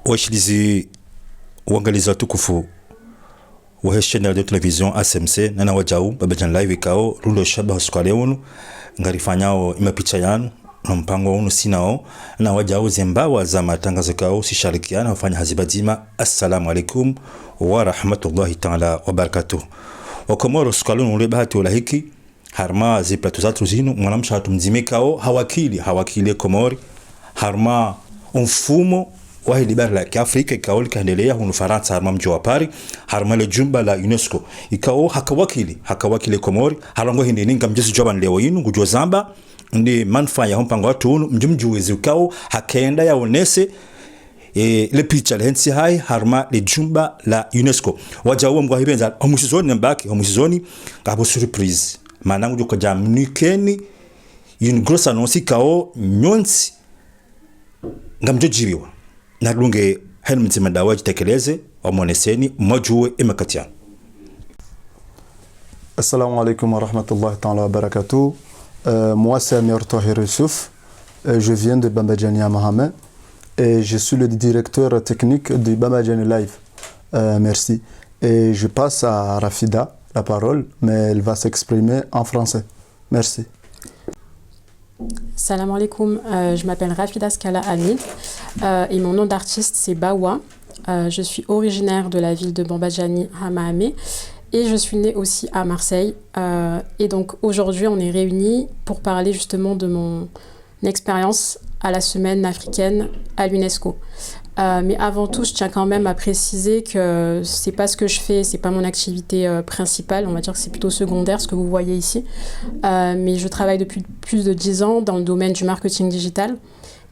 washilizi uangalizi watukufu wa channel de television ASMC nana wajau babajan live ikao rundo shaba hoskale unu ngarifanyao imapicha yanu na mpango unu sinao na wajau zembawa za matangazo kao sisharikiana wafanya hazibadima. Assalamu alaikum wa rahmatullahi ta'ala wa barakatuh. Wakomoro skalunu ulebahati ulahiki harma ziplatu zatu zinu mwanamsha hatumzimikao hawakili Komori harma mfumo wa hili bara la Kiafrika ikao likaendelea hunu Faransa harma mji wa Paris harma le jumba la UNESCO ikao hakawakili Komori harango hindi ninga mjesu joban leo yinu gujo zamba ndi manfa ya mpango watu hunu mjumjuwezi ukao hakaenda ya onese le picha lehensi hai harma le jumba la UNESCO wajawa mwahibenza omusizoni mbaki omusizoni ngabo surprise manangu joko jamnikeni une grosse annonce kao nyonsi ngamjojiriwa na lunge helmeti madawa jitekeleze wamoneseni mwajuwe imakatia. Assalamu alaikum wa rahmatullahi ta'ala wa barakatuh. Moi c'est Amir Tahir Youssouf, je viens de Bambadjani à Mohamed et je suis le directeur technique de Bambadjani Live. Merci. Et je passe à Rafida la parole, mais elle va s'exprimer en français. Merci. Salam alaikum, je m'appelle Rafida Skala Hamid et mon nom d'artiste c'est Bawa. Je suis originaire de la ville de Bambadjani à Mahamé et je suis née aussi à Marseille. Et donc aujourd'hui on est réunis pour parler justement de mon expérience à la semaine africaine à l'UNESCO. Mais avant tout, je tiens quand même à préciser que c'est pas ce que je fais, c'est pas mon activité principale, on va dire que c'est plutôt secondaire ce que vous voyez ici. Mais je travaille depuis plus de 10 ans dans le domaine du marketing digital.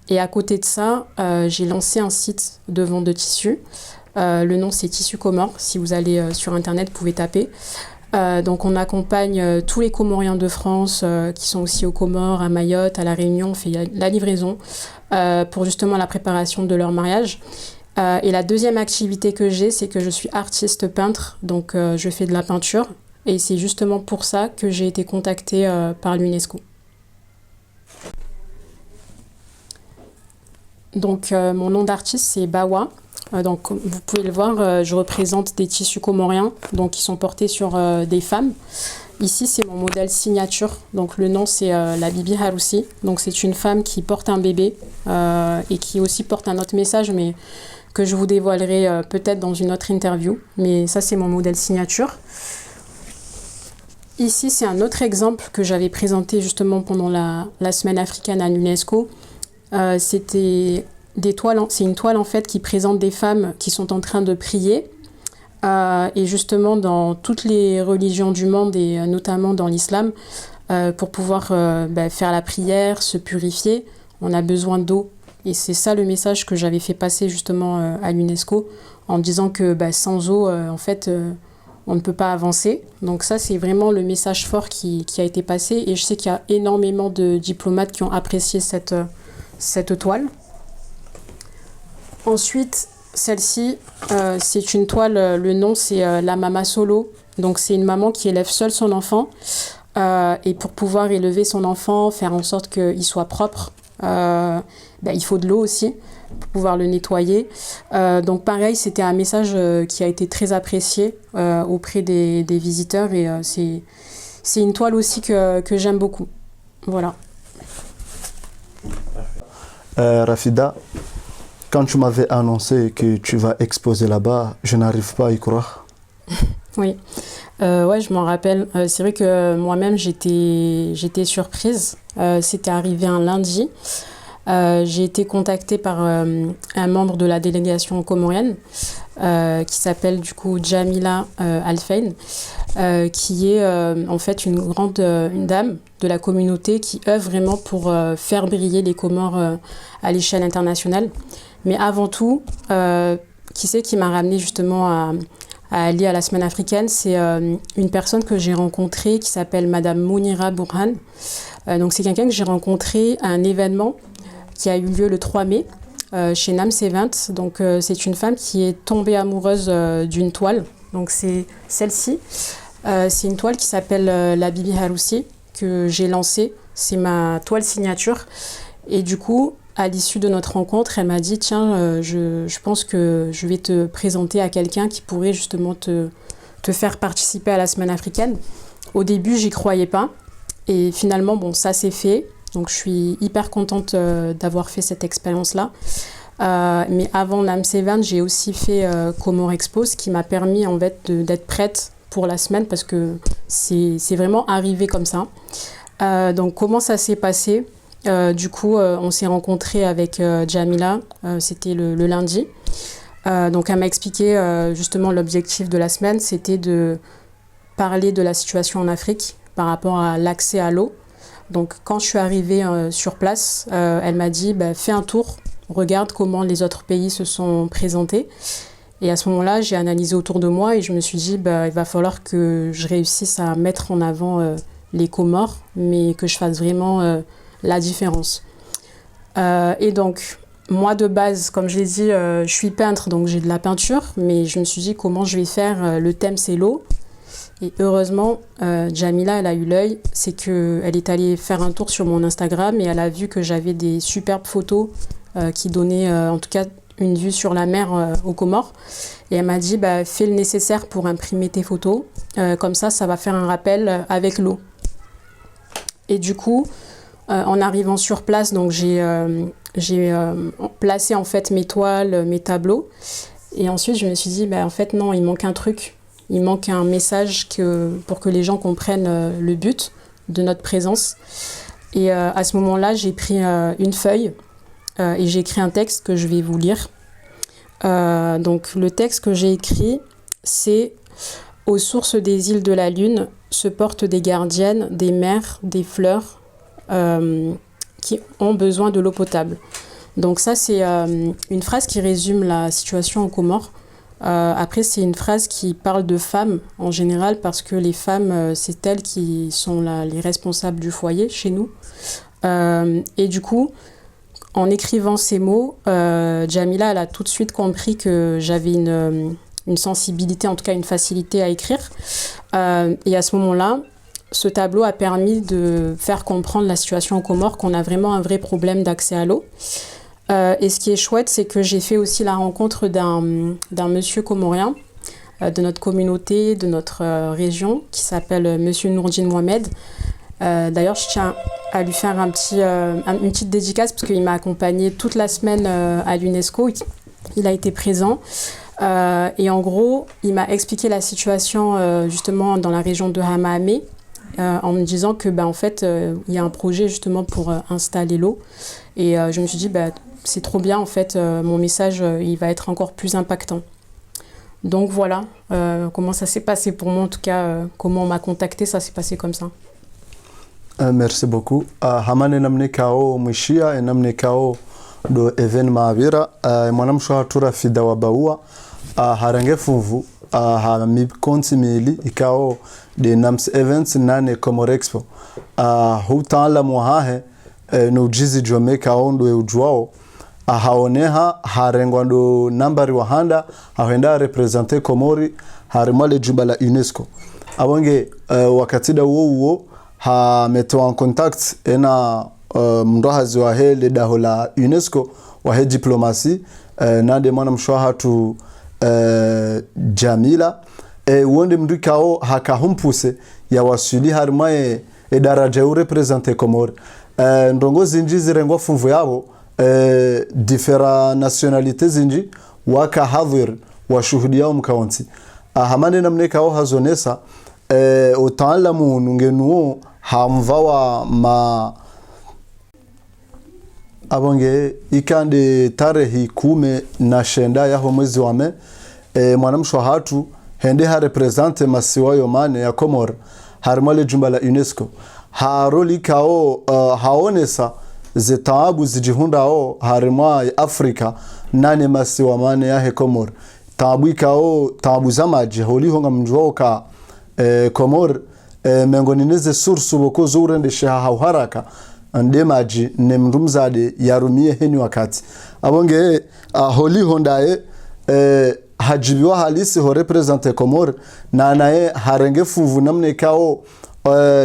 Et à côté de ça, j'ai lancé un site de vente de tissus. Le nom c'est Tissus Comores. Si vous allez sur internet, vous pouvez taper. Donc on accompagne tous les Comoriens de France qui sont aussi aux Comores, à Mayotte, à La Réunion. On fait la livraison pour justement la préparation de leur mariage. Et la deuxième activité que j'ai, c'est que je suis artiste peintre. Donc je fais de la peinture. Et c'est justement pour ça que j'ai été contactée par l'UNESCO. Donc mon nom d'artiste c'est Bawa. Donc vous pouvez le voir, je représente des tissus comoriens donc qui sont portés sur des femmes. Ici c'est mon modèle signature, donc le nom c'est la Bibi Haroussi. Donc c'est une femme qui porte un bébé et qui aussi porte un autre message mais que je vous dévoilerai peut-être dans une autre interview. Mais ça c'est mon modèle signature. Ici c'est un autre exemple que j'avais présenté justement pendant la semaine africaine à l'UNESCO. C'était c'est une toile en fait qui présente des femmes qui sont en train de prier et justement dans toutes les religions du monde et notamment dans l'islam pour pouvoir faire la prière, se purifier, on a besoin d'eau et c'est ça le message que j'avais fait passer justement à l'UNESCO en disant que sans eau en fait on ne peut pas avancer. Donc ça c'est vraiment le message fort qui a été passé et je sais qu'il y a énormément de diplomates qui ont apprécié cette toile. Ensuite, celle-ci, c'est une toile, le nom c'est la Mama Solo. Donc c'est une maman qui élève seule son enfant. Et pour pouvoir élever son enfant, faire en sorte qu'il soit propre, il faut de l'eau aussi pour pouvoir le nettoyer. Donc pareil, c'était un message qui a été très apprécié auprès des visiteurs. Et c'est une toile aussi que j'aime beaucoup. Voilà. Rafida, quand tu m'avais annoncé que tu vas exposer là-bas, je n'arrive pas à y croire. Oui, ouais, je m'en rappelle. C'est vrai que moi-même, j'étais surprise. C'était arrivé un lundi. J'ai été contactée par un membre de la délégation comorienne qui s'appelle du coup Jamila Alfein, qui est en fait une dame de la communauté qui œuvre vraiment pour faire briller les Comores à l'échelle internationale. Mais avant tout, qui c'est qui m'a ramené justement à aller à la semaine africaine, c'est une personne que j'ai rencontrée qui s'appelle Madame Mounira Bourhan. Donc c'est quelqu'un que j'ai rencontré à un événement qui a eu lieu le 3 mai chez Nam's Event. Donc c'est une femme qui est tombée amoureuse d'une toile. Donc c'est celle-ci. C'est une toile qui s'appelle la Bibi Haroussi que j'ai lancée. C'est ma toile signature. Et du coup, à l'issue de notre rencontre, elle m'a dit, tiens, je pense que je vais te présenter à quelqu'un qui pourrait justement te faire participer à la semaine africaine. Au début, j'y croyais pas. Et finalement, bon, ça s'est fait. Donc, je suis hyper contente d'avoir fait cette expérience-là. Mais avant NAM7, j'ai aussi fait Comore Expo, ce qui m'a permis en fait d'être prête pour la semaine parce que c'est vraiment arrivé comme ça. Donc, comment ça s'est passé? Du coup, on s'est rencontrés avec Jamila, c'était le lundi. Donc, elle m'a expliqué justement l'objectif de la semaine, c'était de parler de la situation en Afrique par rapport à l'accès à l'eau. Donc, quand je suis arrivée sur place, elle m'a dit fais un tour, regarde comment les autres pays se sont présentés. Et à ce moment-là, j'ai analysé autour de moi et je me suis dit il va falloir que je réussisse à mettre en avant les Comores, mais que je fasse vraiment la différence. Et donc, moi de base, comme je l'ai dit, je suis peintre, donc j'ai de la peinture, mais je me suis dit comment je vais faire, le thème c'est l'eau. Et heureusement, Jamila, elle a eu l'œil, c'est qu'elle est allée faire un tour sur mon Instagram et elle a vu que j'avais des superbes photos qui donnaient en tout cas une vue sur la mer aux Comores. Et elle m'a dit, fais le nécessaire pour imprimer tes photos, comme ça va faire un rappel avec l'eau. Et du coup, en arrivant sur place, donc j'ai placé en fait mes toiles, mes tableaux. Et ensuite, je me suis dit, en fait, non, il manque un truc. Il manque un message pour que les gens comprennent le but de notre présence. Et à ce moment-là, j'ai pris une feuille et j'ai écrit un texte que je vais vous lire. Donc, le texte que j'ai écrit, c'est « Aux sources des îles de la Lune se portent des gardiennes, des mers, des fleurs qui ont besoin de l'eau potable. » Donc ça, c'est une phrase qui résume la situation aux Comores. Après, c'est une phrase qui parle de femmes en général parce que les femmes, c'est elles qui sont les responsables du foyer chez nous. Et du coup, en écrivant ces mots, Jamila, elle a tout de suite compris que j'avais une sensibilité, en tout cas une facilité à écrire. Et à ce moment-là, ce tableau a permis de faire comprendre la situation aux Comores, qu'on a vraiment un vrai problème d'accès à l'eau. Et ce qui est chouette, c'est que j'ai fait aussi la rencontre d'un monsieur comorien de notre communauté, de notre région, qui s'appelle monsieur Nourdine Mohamed. D'ailleurs, je tiens à lui faire une petite dédicace parce qu'il m'a accompagnée toute la semaine à l'UNESCO. Il a été présent. Et en gros, il m'a expliqué la situation justement dans la région de Hamaamé en me disant que en fait, il y a un projet justement pour installer l'eau. Et je me suis dit, c'est trop bien, en fait, mon message, il va être encore plus impactant. Donc voilà comment ça s'est passé pour moi, en tout cas, comment on m'a contacté, ça s'est passé comme ça. Merci beaucoup. Hamane namne kao mwishia namne kao do even maavira mwanamsho hatura fida wa baua harange fuvu ha mi konti mili ikao de nams events nane Comore Expo hutala muhahe no jizi jome kao ndo ujwao haoneha harengwa ndo nambari wahanda hawenda representer Komori harimale jumba la UNESCO abonge wakatida uo ha meto en contact ena mndohazi wa hele daho la UNESCO wa he diplomasi nande mwana mshwaha tu Jamila wonde mdikao hakahumpuse ya wasuli harimaye daraja u representer Komori ndongo zinji zirengo funvu yabo different nationalités zinji waka hadhir wa shuhudia mkaunti hamane namne kao hazonesa utaalamu nungenuo hamvawa ma abonge ikande tarehi 19 yaho mwezi wa me mwanamshwa hatu hende ha represente masiwayo mane ya Komor harmale jumba la UNESCO haroli kao haonesa zitaabu zijihundao harima ya Afrika nane masiwa mane ya Komor taabu kao taabu zamaji holi honga mjwao ka Komor mengoni neze sursu boko zurende sheha haraka ande maji ne mrumzade yarumie heni wakati abonge holi hondae hajibiwa halisi ho represente Komor na nae harenge fuvu namne kao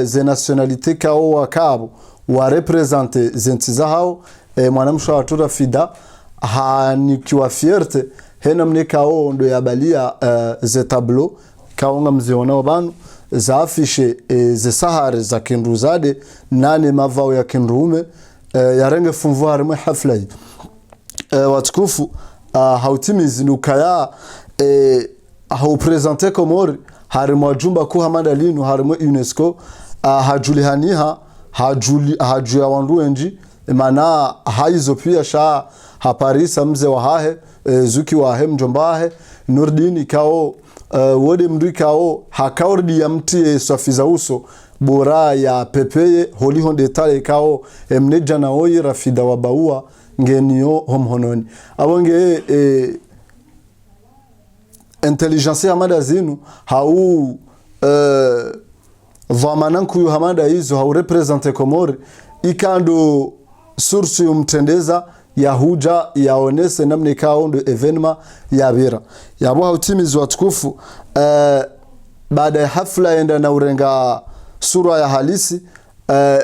ze nationalité kao wakabo wa represente zentiza hao mwanamsho watu Rafida hanikiwa fierte hena mnekao ndo yabalia ze tableau kaonga mziona banu za afishe ze sahare za kinduzade nane mavao ya kindume yarenge funvua harimo hafla hii watukufu hautimizi nukaya haupresente Komori harimo jumba ku hamada linu harimo UNESCO hajulihaniha hajuya wandu enji mana haizo pia sha haparisa mze wa hahe zuki wa he mjombahe nurdini kao wode mdu kao hakaordi ya mti safiza uso bora ya pepeye holi honde tale kao mneja na oyi Rafida wa baua ngenio homhononi abonge intelligence hamada zinu hau vamananku yu hamada hizo hau represente Komori ikando source umtendeza ya huja yaonese namne kaondo evenema ya bira yabo hautimizi watukufu baada ya hafla enda na urenga sura ya halisi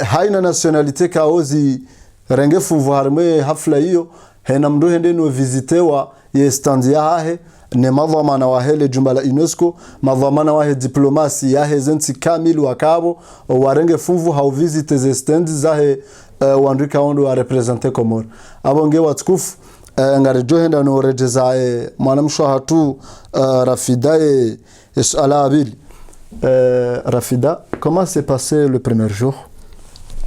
haina nationalite kaozi rengefu vuharme hafla hiyo hena mdu hende no visitewa ye standi ya hahe ne madhamana wa hele jumba la UNESCO madhamana wa he diplomasi ya he zenti kamili wa kabo warenge funvu hau visite ze standi za he wandrika ondo wa represente Komori abonge watukufu ngarijo henda no rejeza mwanamsho hatu Rafida ala abili Rafida, comment s'est passé le premier jour?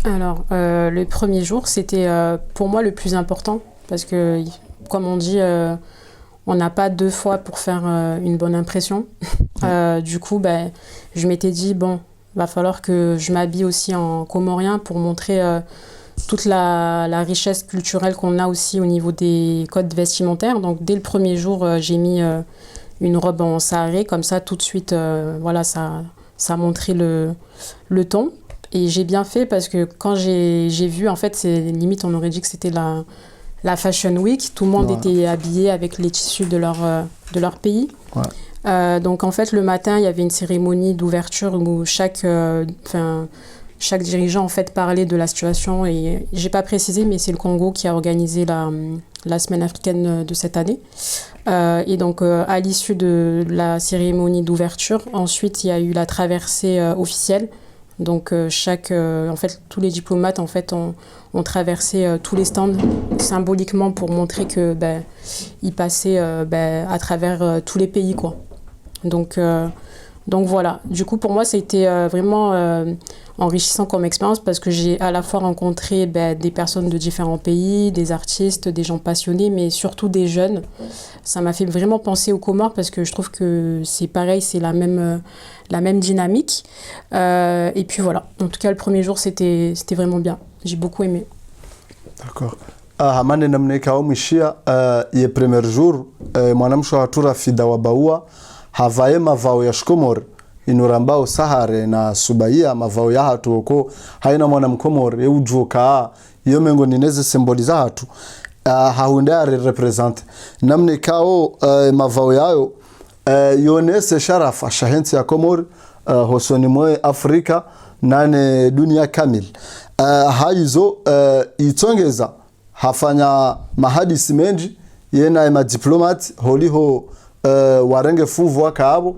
Alors, le premier jour, c'était pour moi le plus important parce que, comme on dit, on n'a pas deux fois pour faire une bonne impression. Du coup, je m'étais dit, bon, va falloir que je m'habille aussi en comorien pour montrer toute la richesse culturelle qu'on a aussi au niveau des codes vestimentaires. Donc, dès le premier jour, j'ai mis une robe en sarré, comme ça, tout de suite, voilà, ça montrait le ton. Et j'ai bien fait parce que quand j'ai vu, en fait, c'est limite, on aurait dit que c'était la Fashion Week. Tout le monde était habillé avec les tissus de leur pays. Ouais. Donc, en fait, le matin, il y avait une cérémonie d'ouverture où chaque dirigeant, en fait, parlait de la situation. Et j'ai pas précisé, mais c'est le Congo qui a organisé la semaine africaine de cette année. Et donc, à l'issue de la cérémonie d'ouverture, ensuite, il y a eu la traversée officielle. Donc, en fait, tous les diplomates, en fait, ont traversé tous les stands symboliquement pour montrer que, ils passaient à travers tous les pays, quoi. Donc voilà. Du coup, pour moi, c'était vraiment enrichissant comme expérience parce que j'ai à la fois rencontré des personnes de différents pays, des artistes, des gens passionnés, mais surtout des jeunes. Ça m'a fait vraiment penser aux Comores parce que je trouve que c'est pareil, c'est la même dynamique. Et puis voilà. En tout cas, le premier jour, c'était vraiment bien. J'ai beaucoup aimé. D'accord. Hamane namne kao mishia ye premier jour mwanamsho hatu Rafida wa baua havaye mavao ya shkomor inurambao sahare na subaia mavao ya hatu oko haina mwanamkomor eujuka iyo mengo nineze symboliza hatu haundare represent namne kao mavao yayo yonese sharafa shahenti ya Komor hosoni mwe Afrika nane dunia kamil haizo itongeza hafanya mahadisi menji yena madiplomati holiho warenge funvu wakaabo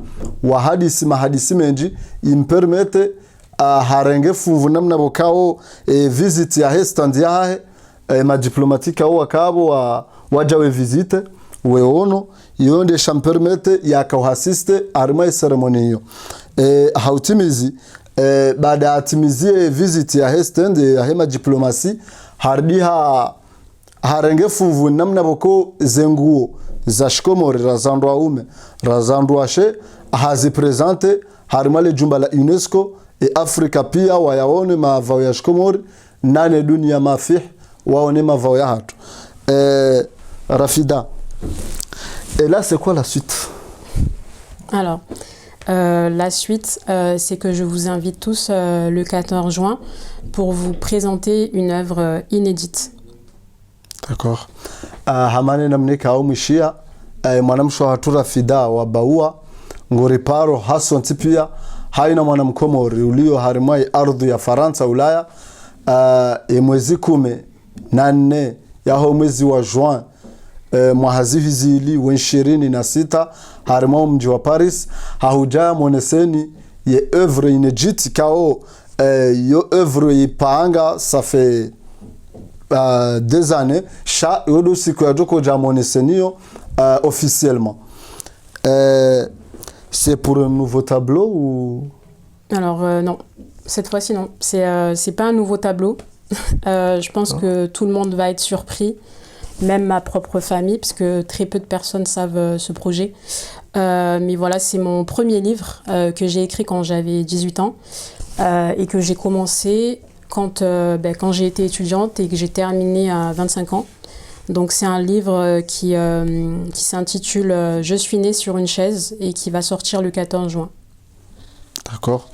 mahadisi menji impermete harenge funvu namna bokao visit ya he stand ya hahe madiplomatika wakaabo wajawe visite weono yonde champermete yakauhasiste arma ceremony hiyo hautimizi baada ya atimizie visit ya he stand ya he madiplomasi hardiha harenge funvu namna boko zenguo za shkomori razandwa ume razandwa she hazipresente harimale jumba la UNESCO Afrika pia wayaone mavao ya shkomori nane dunia mafih waone mavao ya hatu Rafida. Et là, c'est quoi la suite? Alors, la suite, c'est que je vous invite tous le 14 juin pour vous présenter une œuvre inédite. D'accord. Hamane namne kao mishia mwanamsho hatu Rafida wa baua ngoriparo hason tipia haina mwanamkomori ulio harimai ardhi ya Faransa Ulaya mwezi 10 na 4 yaho mwezi wa juin mwahazihizili wenshirini na sita harimo mji wa Paris hahuja moneseni ye œuvre inédite kao yo œuvre ipanga ça fait des années cha yodo siku ya joko ja monesenio officiellement c'est pour un nouveau tableau ou Alors non, cette fois-ci non, c'est pas un nouveau tableau. Je pense que tout le monde va être surpris, même ma propre famille, parce que très peu de personnes savent ce projet. Mais voilà, c'est mon premier livre que j'ai écrit quand j'avais 18 ans et que j'ai commencé quand j'ai été étudiante et que j'ai terminé à 25 ans. Donc c'est un livre qui s'intitule « Je suis née sur une chaise » et qui va sortir le 14 juin. D'accord.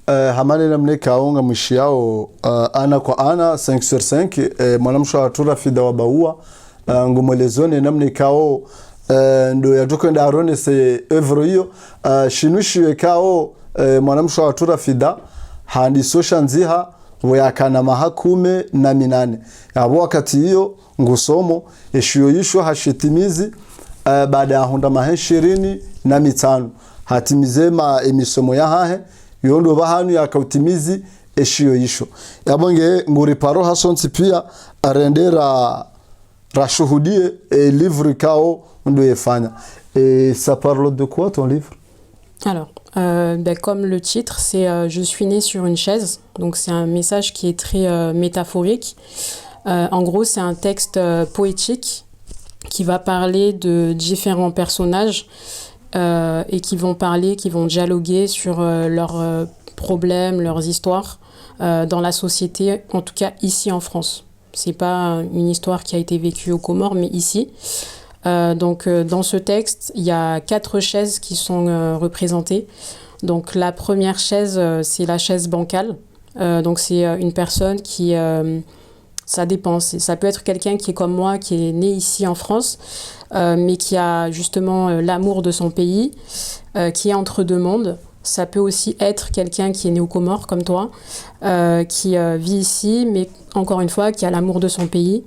Hamani namne kaonga mwishiao ana kwa ana 5 sur 5 mwanamsho atura fida wa baua ngumwelezone namne kao ndo yajoko nda arone se œuvre hiyo shinushi kao mwanamsho atura fida handi sosha nziha weyakana mahakume na minane abo wakati hiyo ngusomo eshiyo yisho hashitimizi baada ya honda mahe 25 hatimize ma emisomo ya hahe yondo bahanu yakautimizi eshiyo yisho yabonge nguri paro hasonsi pia arendera rashuhudie livre kao ndo yefanya ça parle de quoi ton livre? Alors comme le titre c'est je suis née sur une chaise, donc c'est un message qui est très métaphorique. En gros c'est un texte poétique qui va parler de différents personnages et qui vont dialoguer sur leurs problèmes, leurs histoires dans la société, en tout cas ici en France. C'est pas une histoire qui a été vécue aux Comores, mais ici. Donc dans ce texte, il y a 4 chaises qui sont représentées. Donc la première chaise, c'est la chaise bancale. Donc c'est une personne qui... ça dépend. Ça peut être quelqu'un qui est comme moi, qui est né ici en France, mais qui a justement l'amour de son pays, qui est entre deux mondes. Ça peut aussi être quelqu'un qui est né aux Comores, comme toi, qui vit ici, mais encore une fois, qui a l'amour de son pays,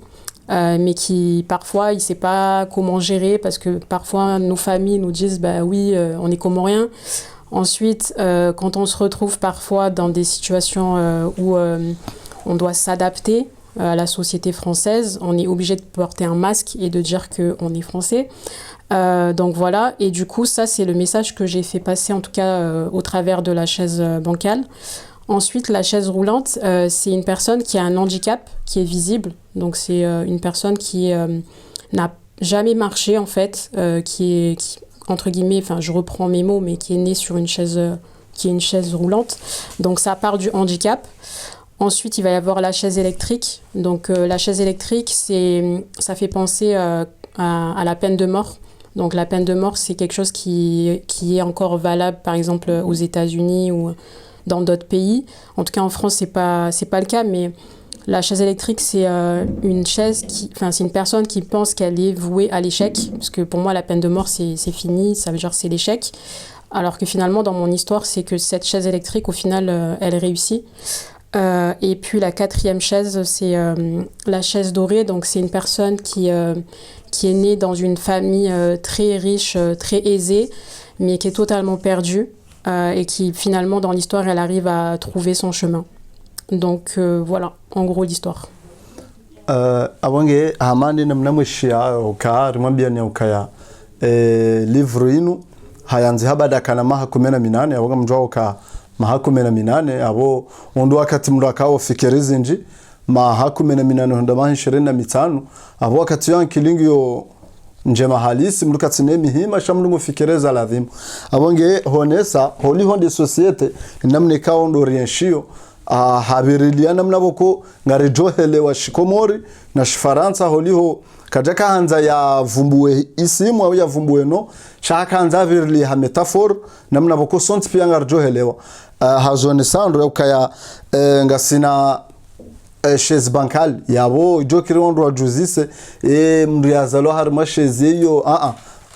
mais qui, parfois, il ne sait pas comment gérer, parce que parfois, nos familles nous disent « bah oui, on est Comoriens ». Ensuite, quand on se retrouve parfois dans des situations où on doit s'adapter à la société française, on est obligé de porter un masque et de dire qu'on est français. Donc voilà, et du coup ça c'est le message que j'ai fait passer en tout cas au travers de la chaise bancale. Ensuite la chaise roulante, c'est une personne qui a un handicap qui est visible, donc c'est une personne qui n'a jamais marché en fait, qui entre guillemets, enfin je reprends mes mots, mais qui est née sur une chaise, qui est une chaise roulante, donc ça part du handicap. Ensuite, il va y avoir la chaise électrique. Donc, la chaise électrique, ça fait penser à la peine de mort. Donc, la peine de mort, c'est quelque chose qui est encore valable, par exemple, aux États-Unis ou dans d'autres pays. En tout cas, en France, c'est pas le cas, mais la chaise électrique, c'est c'est une personne qui pense qu'elle est vouée à l'échec. Parce que pour moi, la peine de mort, c'est fini, ça veut dire c'est l'échec. Alors que finalement, dans mon histoire, c'est que cette chaise électrique, au final, elle réussit. Et puis la 4e chaise, c'est la chaise dorée. Donc c'est une personne qui est née dans une famille très riche, très aisée, mais qui est totalement perdue et qui finalement dans l'histoire, elle arrive à trouver son chemin. Donc voilà, en gros l'histoire. Awange hamani namnamwishia oka rimwambia ni okaya livre inu hayanzi habada kana maha 18 awanga mjwa oka maha 18 abo ondo wakati mraka fikirizi nji maha 18 honda maha 25 abo wakati yankilingi yo njema halisi mrukati nemi hima shamnungu fikireza ladhimu abonge honesa holi honde societe namne kaondo rienshio habiriliana mnaboko ngarijohele wa shikomori na shifaransa holiho kajaka hanza ya vumbuwe isimu au ya vumbuwe no shaka hanza virili ha metafor na mnaboko sonti pia ngarijohelewa hazone sandro ya ukaya ngasina chaise bancale yabo jokiri wondo wa juzise mriazalo harima chaise yo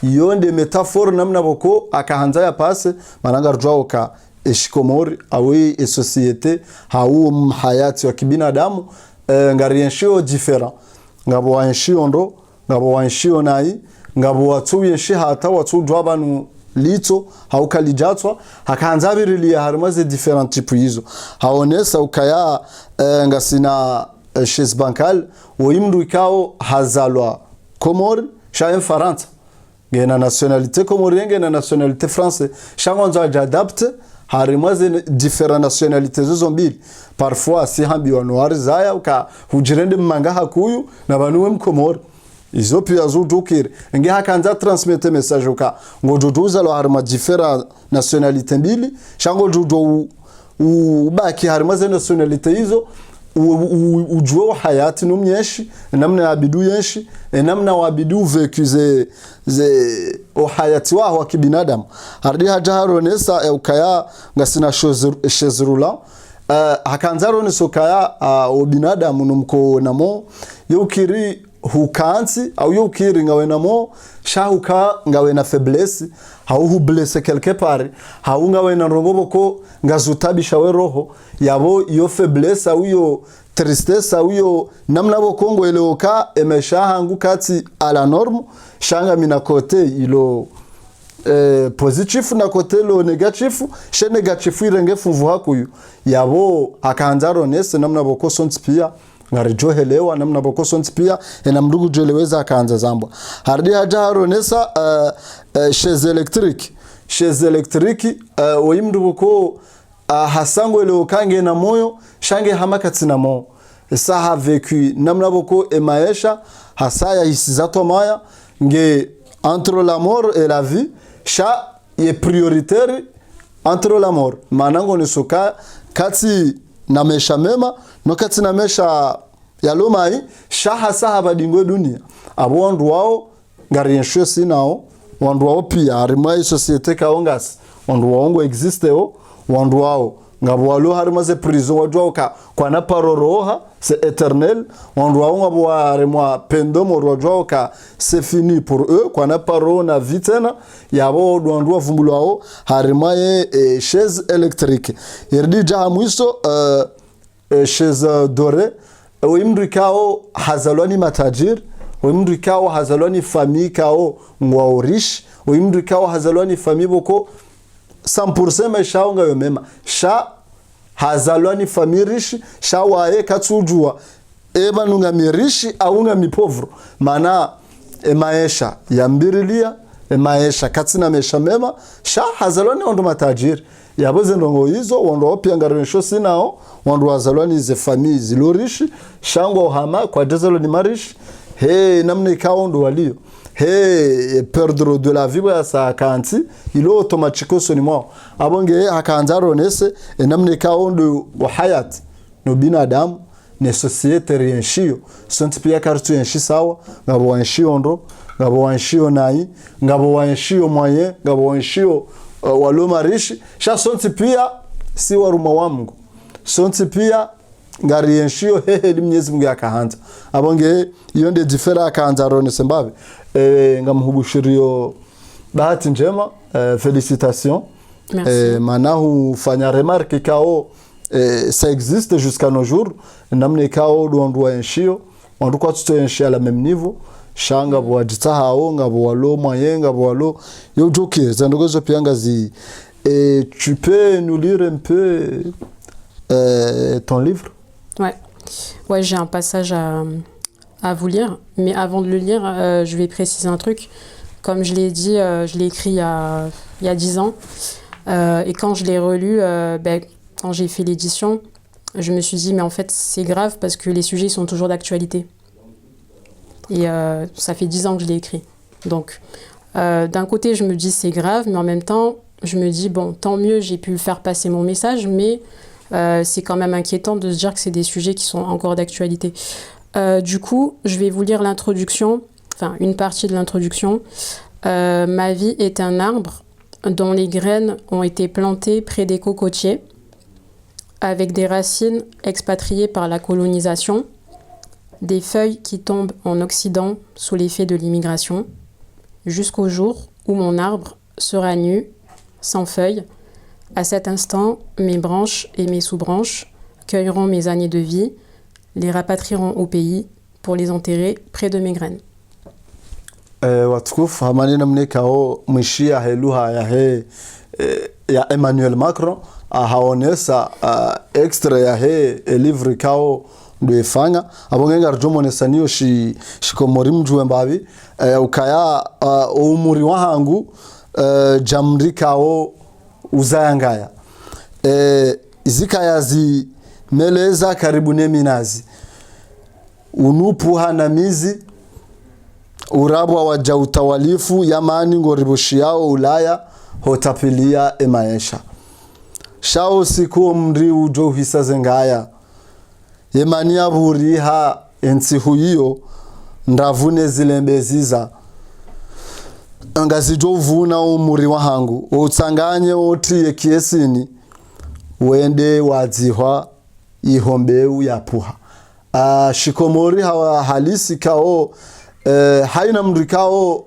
yonde metafor na mnaboko akahanza ya pase malanga rujwa ka eshikomori awi e societe hau hayati wa kibinadamu ngarienshio different ngabo wanshi ondo ngabo wanshi onai ngabo watu yeshi hata watu dwabanu lito haukalijatswa hakanza birilia harmaze different type hizo haonesa ukaya ngasina chez bankal woimdu ikao hazalwa Comore sha Faransa ngena nationalité comorienne ngena nationalité française changonza adapte harmaze different nationalités zo mbili parfois si hambi wa noir zaya uka hujirende manga hakuyu na banuwe mkomori izo pia zudukire nge hakanza transmettre message uka ngoduduza lo harma different nationalité mbili shango dudu ubaki harma ze nationalité hizo ujue hayati numyeshi namna abidu yenshi namna wabidu vecuze ze hayati wa kibinadamu hardi hajaronesa ukaya ngasina shezrula hakanzaro ni sokaya obinadamu numko namo yukiri hukansi au yukiri ngawe namo shahuka ngawe na faiblesse hau blesse quelque part hau ngawe na rongoboko ngazutabisha we roho yabo iyo faiblesse au yo tristesse au yo namna bokongo eleoka emesha hangu kati à la norme shanga mina kote ilo positif na kote lo negatif she negatif irenge fuvu hakuyu yabo akanzaro nese namna boko sontipia ngarijohelewa namna boko sontipia ena mdugu jeleweza akaanza zambwa hardi hajaro nesa chez électrique oyimdu boko hasango ele okange na moyo shange hamakati na mo sa ha vécu namna boko emaesha hasaya isizato maya nge entre la mort et la vie sha est prioritaire entre la mort manango ni soka kati na mesha mema no kati na mesha ya lomai sha hasa habadingwe dunia abo wandu wao ngariensho sinao wandu wao pia harimai societe kaongas wandu wao ngo existe o wandu wao ngabo walo harimaze prison wajwa ka kwa na paroroha c'est éternel wandu wao ngabo harimwa pendo mo wajwa ka c'est fini pour eux kwa na paro na vitena yabo wandu wavumbulu wao harimaye chaise électrique yerdi jahamuiso chaise dorée wimrikao hazalwani matajir wimrikao hazalwani famille kao ngwa riche wimrikao hazalwani famille boko 100% mesha nga yomema sha hazalwani famille riche sha wae katsujua eba nunga mirishi au nga mipovro mana maisha ya mbirilia maisha katsina mesha mema sha hazalwani ondo matajir yaboze ndongo hizo wando opia ngarensho sinao wando wazalwani ze famille zilorishi shangwa uhama kwa jazalo ni marishi he namne kaondo walio he perdre de la vie ya sa kanti ilo automatique sonimo abonge hakanzaro nese namne kaondo wa hayat no binadamu ne societe rienshio sonti pia kartu yenshi sawa ngabo wanshio ndo ngabo wanshio nai ngabo wanshio moyen ngabo wanshio waloma rishi sha sonti pia si waruma wa Mungu sonti pia ngarienshio hehe limnyezi Mungu yakahanta abonge iyo nde difera akaanza rone sembabe ngamhubushirio bahati njema félicitations manahu fanya remarque kao ça existe jusqu'à nos jours namne kao doandwa enshio wandu kwa tuto enshia la même niveau shanga bwa jitahao ngabo walo mayenga walo yojoke zandogozo pianga zi tu peux nous lire un peu ton livre? Ouais, j'ai un passage à vous lire, mais avant de le lire, je vais préciser un truc. Comme je l'ai dit, je l'ai écrit il y a 10 ans, et quand je l'ai relu, quand j'ai fait l'édition, je me suis dit, mais en fait, c'est grave parce que les sujets sont toujours d'actualité. Et ça fait 10 ans que je l'ai écrit. Donc, d'un côté, je me dis, c'est grave, mais en même temps, je me dis, bon, tant mieux, j'ai pu faire passer mon message, mais c'est quand même inquiétant de se dire que c'est des sujets qui sont encore d'actualité. Du coup, je vais vous lire l'introduction, enfin, une partie de l'introduction. Ma vie est un arbre dont les graines ont été plantées près des cocotiers, avec des racines expatriées par la colonisation, des feuilles qui tombent en Occident sous l'effet de l'immigration, jusqu'au jour où mon arbre sera nu, sans feuilles. À cet instant, mes branches et mes sous-branches cueilleront mes années de vie, les rapatrieront au pays pour les enterrer près de mes graines. Watukufu hamanena mnekao mwishia heluha ya Emmanuel Macron haonesa extra ya livre kao ndefanya abongenga rjomonesa niyo shikomori mjue mbavi ukaya umuri wahangu jamri kao uzayangaya izikaya zi meleza karibu neminazi unupuha na mizi urabwa waja utawalifu yamani ngoribushiao Ulaya hotapilia emaesha shao siku mri ujo hisa zengaya yemani aburiha ensi huyo ndavune zilembeziza angazijo vuna umuri wahangu utsanganye otiye kiesini wende wadzihwa ihombeu yapuha shikomori hawa halisi kao haina mrikao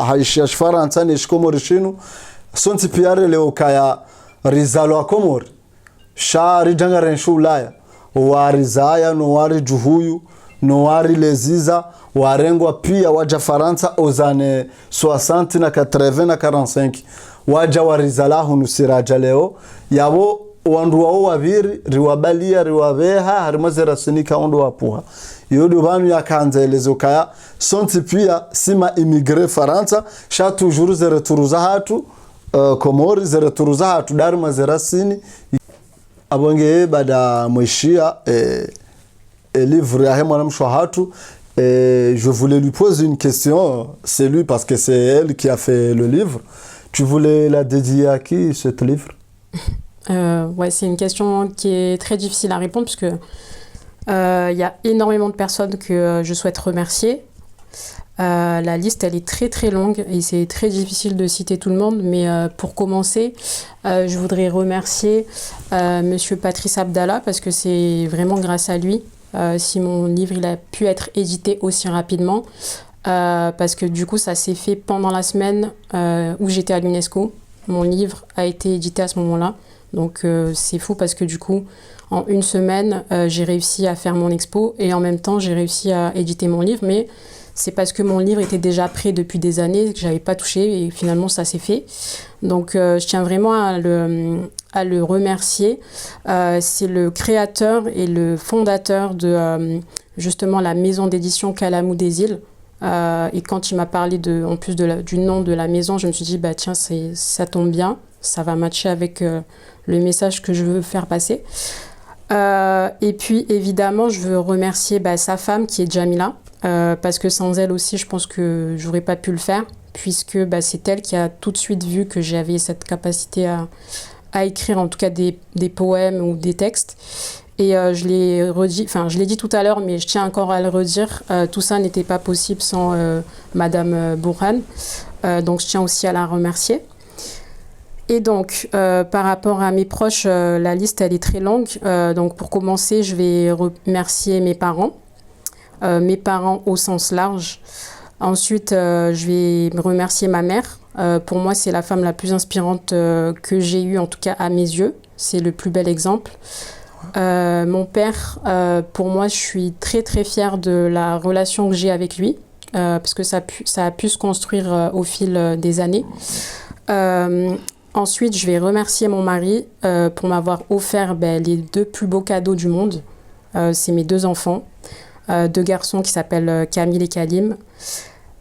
haishia Faransa ni shikomori shinu sonti piare leo kaya rizalo wa komori shari janga renshu Ulaya wari zaya no wari juhuyu no wari leziza warengwa pia waja Faransa ozane 60 na 80 na 45 waja warizalahu nusiraja leo yabo wandu wao waviri riwabalia riwabeha harimazera sinika ondo wapuha yodo banu yakanzelezo kaya sonti pia sima imigre Faransa sha toujours zere turuza hatu komori zere turuza hatu darima zera sini abonge bada mwishia livre ya mwana mshwa hatu je voulais lui poser une question c'est lui parce que c'est elle qui a fait le livre tu voulais la dédier à qui ce livre? Ouais, c'est une question qui est très difficile à répondre parce que y a énormément de personnes que je souhaite remercier. La liste, elle est très très longue et c'est très difficile de citer tout le monde, mais pour commencer, je voudrais remercier Monsieur Patrice Abdallah parce que c'est vraiment grâce à lui si mon livre il a pu être édité aussi rapidement, parce que du coup ça s'est fait pendant la semaine où j'étais à l'UNESCO. Mon livre a été édité à ce moment-là. Donc c'est fou parce que du coup, en une semaine, j'ai réussi à faire mon expo et en même temps, j'ai réussi à éditer mon livre. Mais c'est parce que mon livre était déjà prêt depuis des années que je n'avais pas touché et finalement, ça s'est fait. Donc je tiens vraiment à le remercier. C'est le créateur et le fondateur de justement la maison d'édition Kalamou des Îles. Et quand il m'a parlé en plus du nom de la maison, je me suis dit, bah tiens, ça tombe bien. Ça va matcher avec le message que je veux faire passer. Et puis, évidemment, je veux remercier sa femme, qui est Jamila, parce que sans elle aussi, je pense que je n'aurais pas pu le faire, puisque c'est elle qui a tout de suite vu que j'avais cette capacité à écrire, en tout cas, des poèmes ou des textes. Et je l'ai dit tout à l'heure, mais je tiens encore à le redire, tout ça n'était pas possible sans Madame Bourhan. Donc, je tiens aussi à la remercier. Et donc, par rapport à mes proches, la liste, elle est très longue. Donc, pour commencer, je vais remercier mes parents au sens large. Ensuite, je vais remercier ma mère. Pour moi, c'est la femme la plus inspirante que j'ai eue, en tout cas à mes yeux. C'est le plus bel exemple. Mon père, pour moi, je suis très, très fière de la relation que j'ai avec lui, parce que ça a pu se construire au fil des années. Ensuite, je vais remercier mon mari pour m'avoir offert les 2 plus beaux cadeaux du monde. C'est mes 2 enfants, 2 garçons qui s'appellent Camille et Kalim.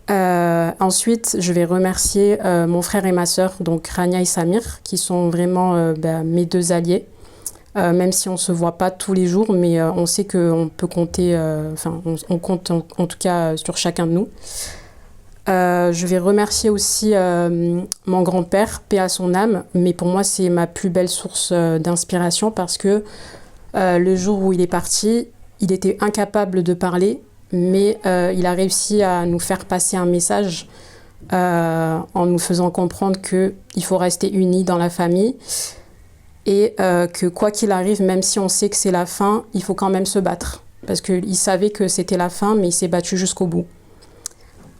Ensuite, je vais remercier mon frère et ma sœur, donc Rania et Samir, qui sont vraiment mes 2 alliés. Même si on ne se voit pas tous les jours, mais on sait qu'on peut compter, on compte en tout cas sur chacun de nous. Je vais remercier aussi mon grand-père, paix à son âme, mais pour moi c'est ma plus belle source d'inspiration parce que le jour où il est parti, il était incapable de parler, mais il a réussi à nous faire passer un message en nous faisant comprendre qu'il faut rester unis dans la famille et que quoi qu'il arrive, même si on sait que c'est la fin, il faut quand même se battre parce qu'il savait que c'était la fin, mais il s'est battu jusqu'au bout.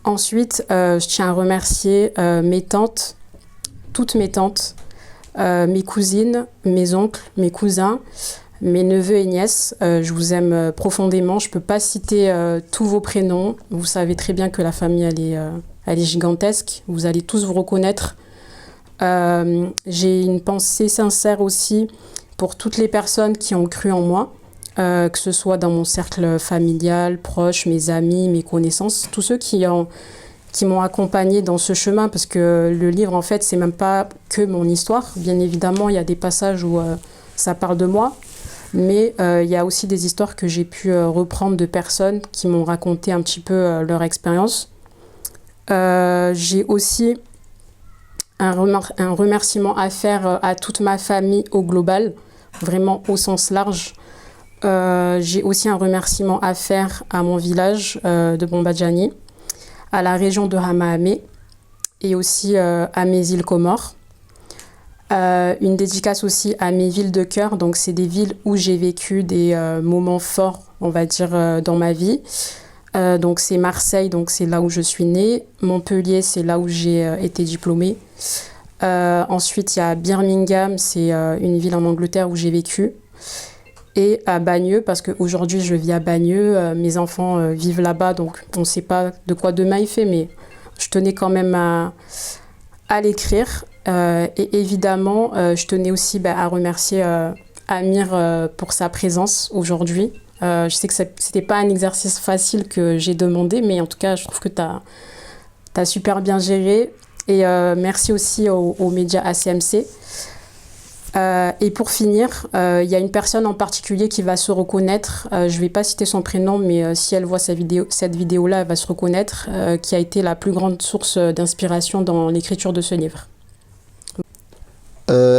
Ensuite, je tiens à remercier mes tantes, toutes mes tantes, mes cousines, mes oncles, mes cousins, mes neveux et nièces. Je vous aime profondément. Je ne peux pas citer tous vos prénoms. Vous savez très bien que la famille, elle est gigantesque. Vous allez tous vous reconnaître. J'ai une pensée sincère aussi pour toutes les personnes qui ont cru en moi, que ce soit dans mon cercle familial, proche, mes amis, mes connaissances, tous ceux qui m'ont accompagné dans ce chemin, parce que le livre, en fait, c'est même pas que mon histoire. Bien évidemment, il y a des passages où ça parle de moi, mais il y a aussi des histoires que j'ai pu reprendre de personnes qui m'ont raconté un petit peu leur expérience. J'ai aussi un remerciement à faire à toute ma famille au global, vraiment au sens large. J'ai aussi un remerciement à faire à mon village de Bombadjani, à la région de Hamaamé et aussi à mes îles Comores. Une dédicace aussi à mes villes de cœur, donc c'est des villes où j'ai vécu des moments forts, on va dire, dans ma vie. Donc c'est Marseille, donc c'est là où je suis née. Montpellier, c'est là où j'ai été diplômée. Ensuite, il y a Birmingham, c'est une ville en Angleterre où j'ai vécu. Et à Bagneux, parce qu'aujourd'hui je vis à Bagneux, mes enfants vivent là-bas, donc on ne sait pas de quoi demain il fait, mais je tenais quand même à l'écrire. Et évidemment, je tenais aussi à remercier Amir pour sa présence aujourd'hui. Je sais que c'était pas un exercice facile que j'ai demandé, mais en tout cas, je trouve que tu as super bien géré. Et merci aussi aux médias ACMC. Et pour finir, il y a une personne en particulier qui va se reconnaître. Je ne vais pas citer son prénom, mais si elle voit cette vidéo-là, elle va se reconnaître, qui a été la plus grande source d'inspiration dans l'écriture de ce livre.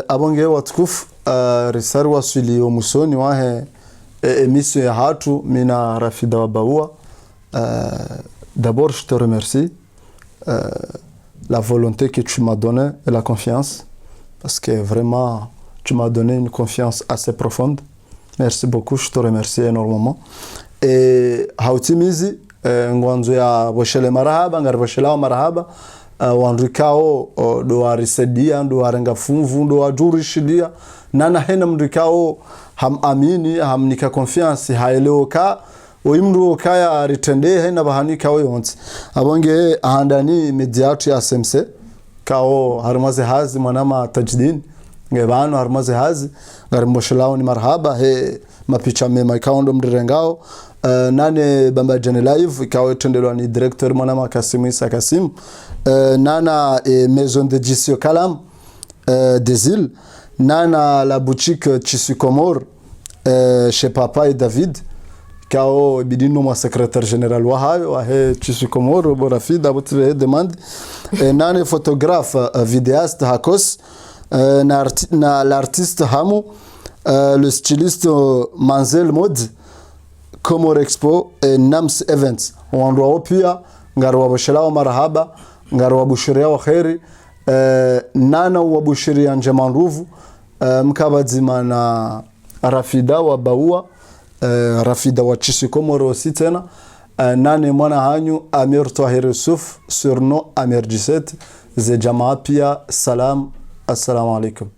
Abonge watkuf risar wasili omusoni wahe émission ya hatu mina Rafida wa Baoua. D'abord, je te remercie la volonté que tu m'as donnée et la confiance, parce que vraiment tu m'as donné une confiance assez profonde. Merci beaucoup, je te remercie énormément. Et hautimizi ngwanzo ya boshele marahaba ngar boshela marahaba wanrikao do warisedia do warenga funvu do wajurishidia nana hena mrikao ham amini ham nika confiance haeleo ka oyimru kaya ritende hena bahani kao yonse abonge ahandani mediatu ya SMC kao harmaze hazi manama tajdin ngebano harmaze hazi ngarimboshilao ni marhaba he mapicha mema ikaondo mdirengao nane Bambadjani live ikawa tendelwa ni directeur manama Kasim Issa Kasim nana maison d'édition Kalam des îles nana la boutique Tissu Comore chez Papa et David kao bidino ma secrétaire général wahayo wahe Tissu Comore borafi dabutre demande nane photographe vidéaste Hakos na l'artiste Hamu le styliste Manzel Mode Comore Expo et Nams Events wanduwa pia ngarwa boshela marhaba ngarwa bushiria wa khairi nana wa bushiria njemanruvu mkabadzima na Rafida wa Baoua Rafida wa Tissu Comore aussi tena nane mwana hanyu Amir Tahir Yusuf surnom Amir 17 ze jamaa pia salam assalamu alaikum.